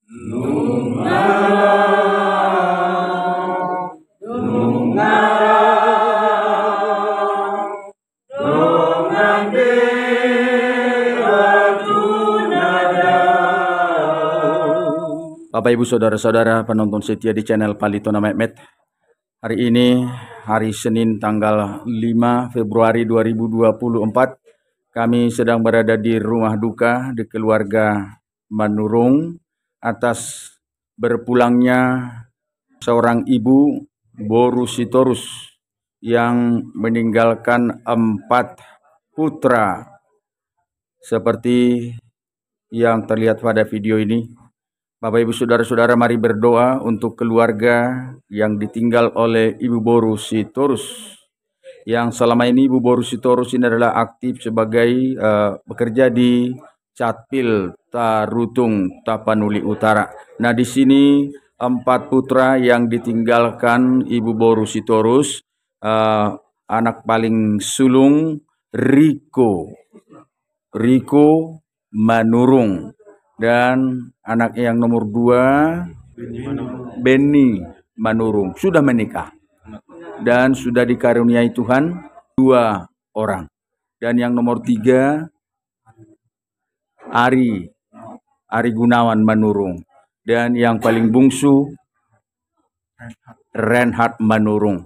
Bapak Ibu Saudara-saudara penonton setia di channel Palitona Mehmet. Hari ini hari Senin tanggal 5 Februari 2024. Kami sedang berada di rumah duka di keluarga Manurung atas berpulangnya seorang ibu Boru Sitorus yang meninggalkan 4 putra seperti yang terlihat pada video ini. Bapak Ibu Saudara-saudara, mari berdoa untuk keluarga yang ditinggal oleh Ibu Boru Sitorus. Yang selama ini Ibu Boru Sitorus ini adalah aktif sebagai bekerja di Catpil Tarutung Tapanuli Utara. Nah, di sini 4 putra yang ditinggalkan Ibu Boru Sitorus, anak paling sulung Riko Manurung, dan anak yang nomor 2 Beni Manurung sudah menikah dan sudah dikaruniai Tuhan 2 orang. Dan yang nomor 3 Ari Gunawan Manurung, dan yang paling bungsu Reinhard Manurung.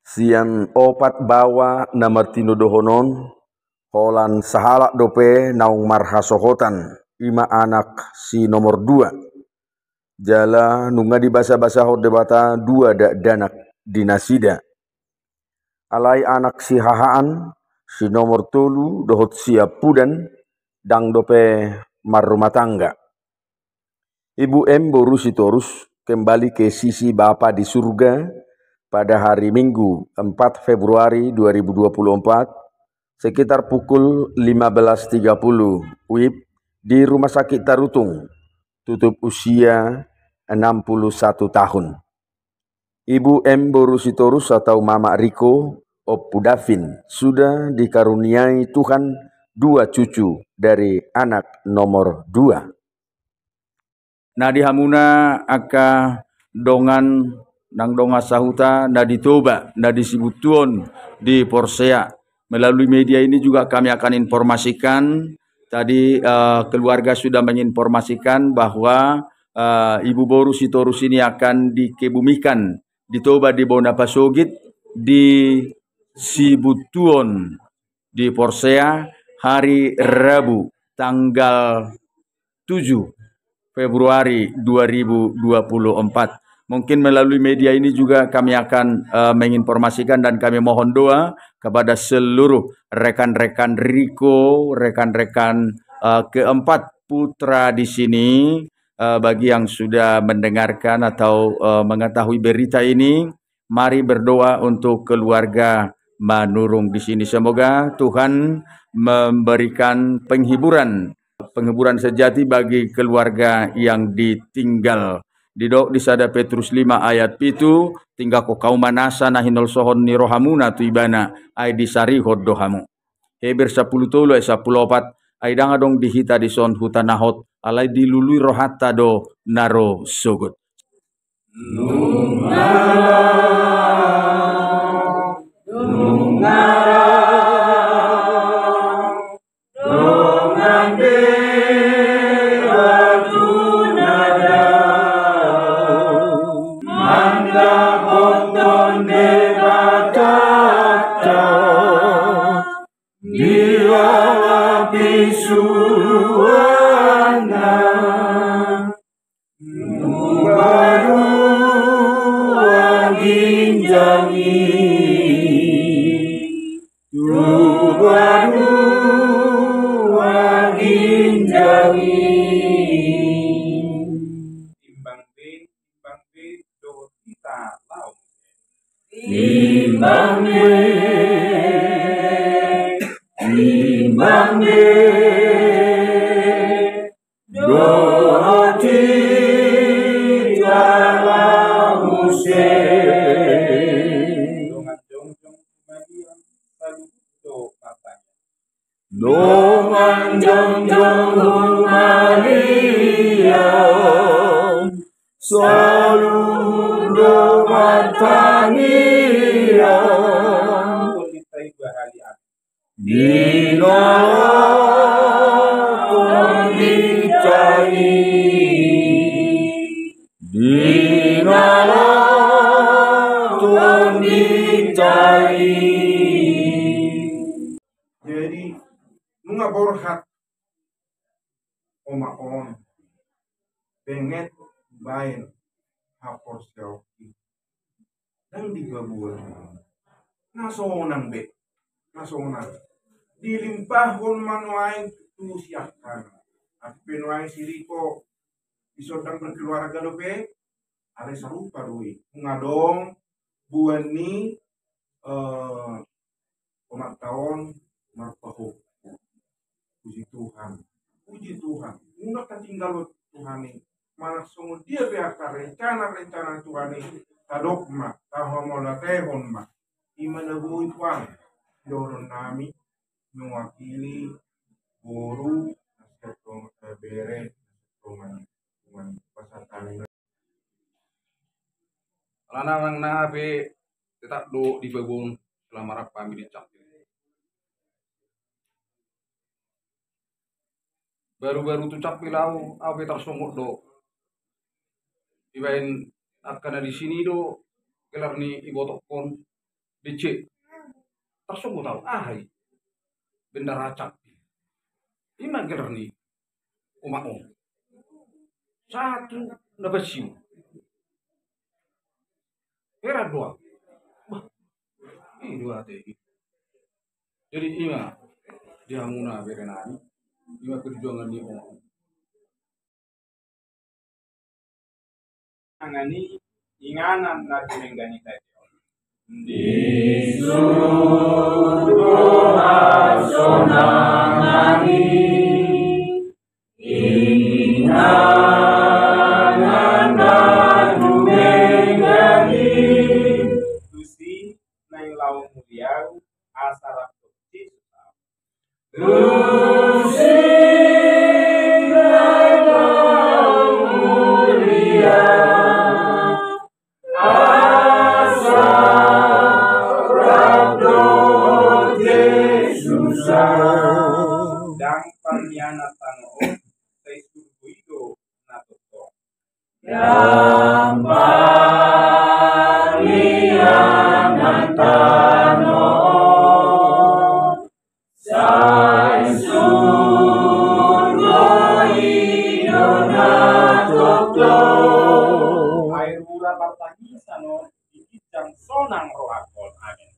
Sian opat bawa nomor tinudohonon Holan sahalak dope naung marhasohotan 5 anak si nomor 2 jala nunga di basa-basa hot debata 2 danak dinasida alai anak si hahaan si nomor 3 dohot siap pudan dang dope marrumah tangga. Ibu M Boru Sitorus kembali ke sisi Bapa di surga pada hari Minggu 4 Februari 2024 sekitar pukul 15.30 WIB di Rumah Sakit Tarutung, tutup usia 61 tahun. Ibu M Boru Sitorus atau Mama Riko Opudavin sudah dikaruniai Tuhan 2 cucu dari anak nomor 2. Nah, di hamuna aka dongan nang donga sahuta na ditoba na disibutuon di Porsea. Melalui media ini juga kami akan informasikan. Tadi keluarga sudah menginformasikan bahwa Ibu Boru Sitorus ini akan dikebumikan di Toba di Bonapasogit di Sibutuon di Porsea hari Rabu tanggal 7 Februari 2024. Mungkin melalui media ini juga kami akan menginformasikan, dan kami mohon doa kepada seluruh rekan-rekan Riko, rekan-rekan keempat putra di sini. Bagi yang sudah mendengarkan atau mengetahui berita ini, mari berdoa untuk keluarga Manurung di sini. Semoga Tuhan memberikan penghiburan sejati bagi keluarga yang ditinggal. Didok di sada Petrus 5 ayat 7, tinggal ko kau manasa na hinol sohon ni rohamuna tu ibana ay disarihod dohamu. Heber 10 tolo ay 10 opat ay danga dong dihita di son hutanahot alay dilului rohatta do naro sogot. Dongan jong jong humali salundo martangian dinalakon dicai dinalakon dicai. Jadi nunga borhat omakon pengen bain hapor selfie dan digabuan nasonang be nasonang dilimpahon manuain tu siapkan at penuain siriko isodang berkeluarga dope ada sarupa doi ngadong buan ni umat tahun marpaho puji Tuhan unak tinggal Tuhan ini malah semua dia biarkan rencana Tuhan ini tadokma tahomola tehon ma imana bui Tuhan doron nami mewakili guru nasketong bere tuman pasatan Lanang na be tetap do di babon selama rap kami dicap. Baru-baru tu cap pilau abe tersungguh do. Ibain akan di sini do kelar ni ibotok pon dicek tersungguh tahu ahai benda racap. Ima kelar ni umak satu dapat siu. Era dua. Ini dua tadi. Jadi ima dia muna berenani, ima perjuangan di orang. angani inganan na tinenggani tayo. Di surga sonangani inganan na dumengani Tusi na yung lawang muliaw asarap tusi. Tusi na mulia asarap Yesus Dang pangyanatan o sa isurbuido na totoo. yang pangyanatan sa isurbuido na totoo. Air mula partagisan o ikitang sonang rohakon. Amin.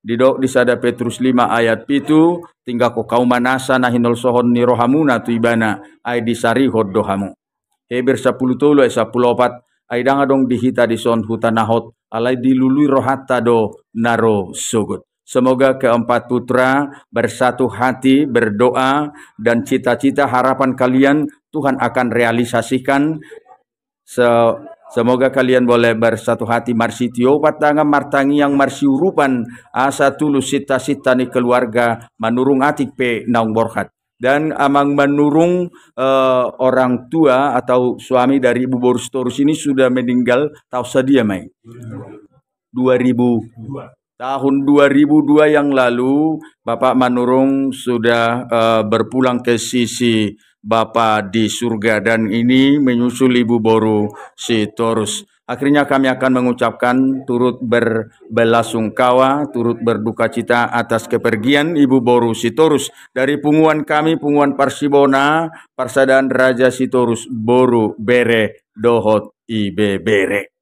Didok di sada Petrus 5 ayat pitu tinggal ko kau manasa na hinol sohon ni rohamuna tu ibana ay disarihod dohamu. Heber 10 tolo ay 10 opat ay dangadong dihita di son hutanahot alay dilului rohatta do naro sugut. Semoga keempat putra bersatu hati berdoa dan cita-cita harapan kalian Tuhan akan realisasikan. Semoga kalian boleh bersatu hati marsitio patanga martangi yang marsiurupan asa tulus sita-sita ni keluarga manurung atik pe naung borhat. Dan amang menurung orang tua atau suami dari Ibu Boru Sitorus ini sudah meninggal tahu sedia mai 2002. Tahun 2002 yang lalu Bapak Manurung sudah berpulang ke sisi Bapak di surga dan ini menyusul Ibu Boru Sitorus. Akhirnya kami akan mengucapkan turut berbelasungkawa, turut berduka cita atas kepergian Ibu Boru Sitorus. Dari punguan kami, punguan Parsibona, Parsadaan Raja Sitorus, Boru Bere, Dohot Ibe Bere.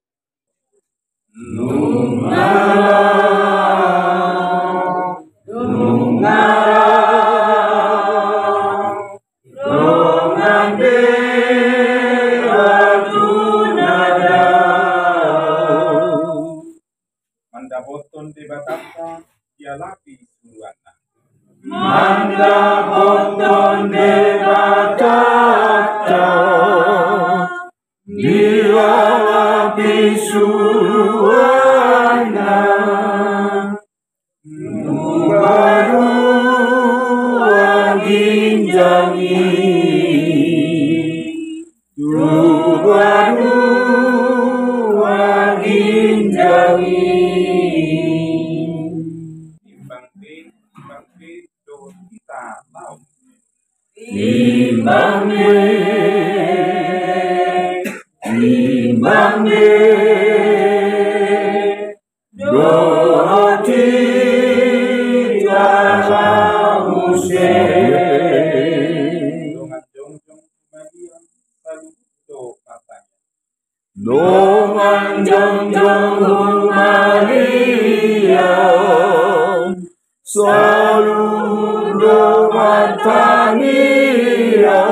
Mandaboton de batata dialapi suluana. Mandaboton de batata ginjangi Tubadu ginjangi Timbang B do kita tahu. Timbang B do tidak usai Dongan jongjong kumadian saludo matanya. Dongan jongjong kumadian saludo matanya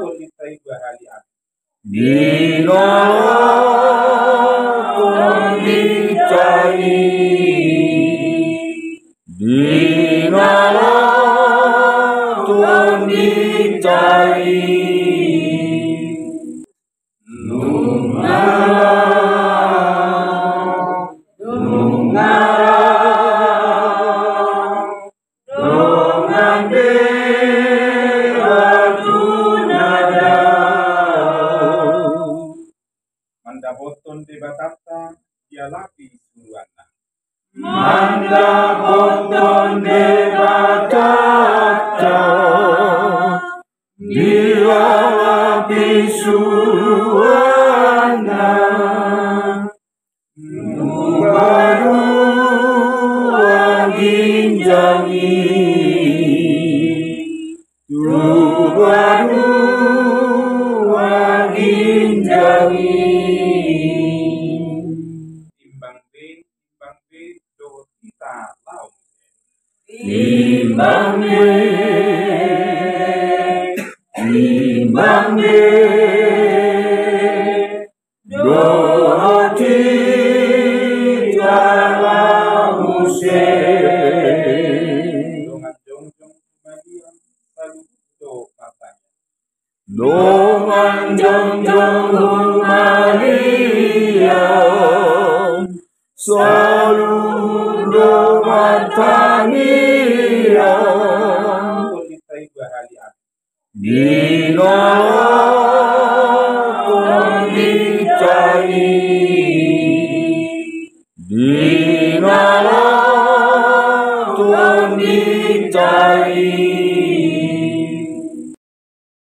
Politai bahalian. Dinalakon dicari Dinalakon dicari Dongan beradu nada Mandaboton de batata dia lapi suruana. Manda boton de batata dia lapi suruana Baru ginjangi Baru ginjangi Timbang B do kita tahu. Timbang B do tidak usai Dongan jongjong kumadian saludo matanya. Dongan jongjong kumadian saludo matanya Politai bahalian. Dinalakon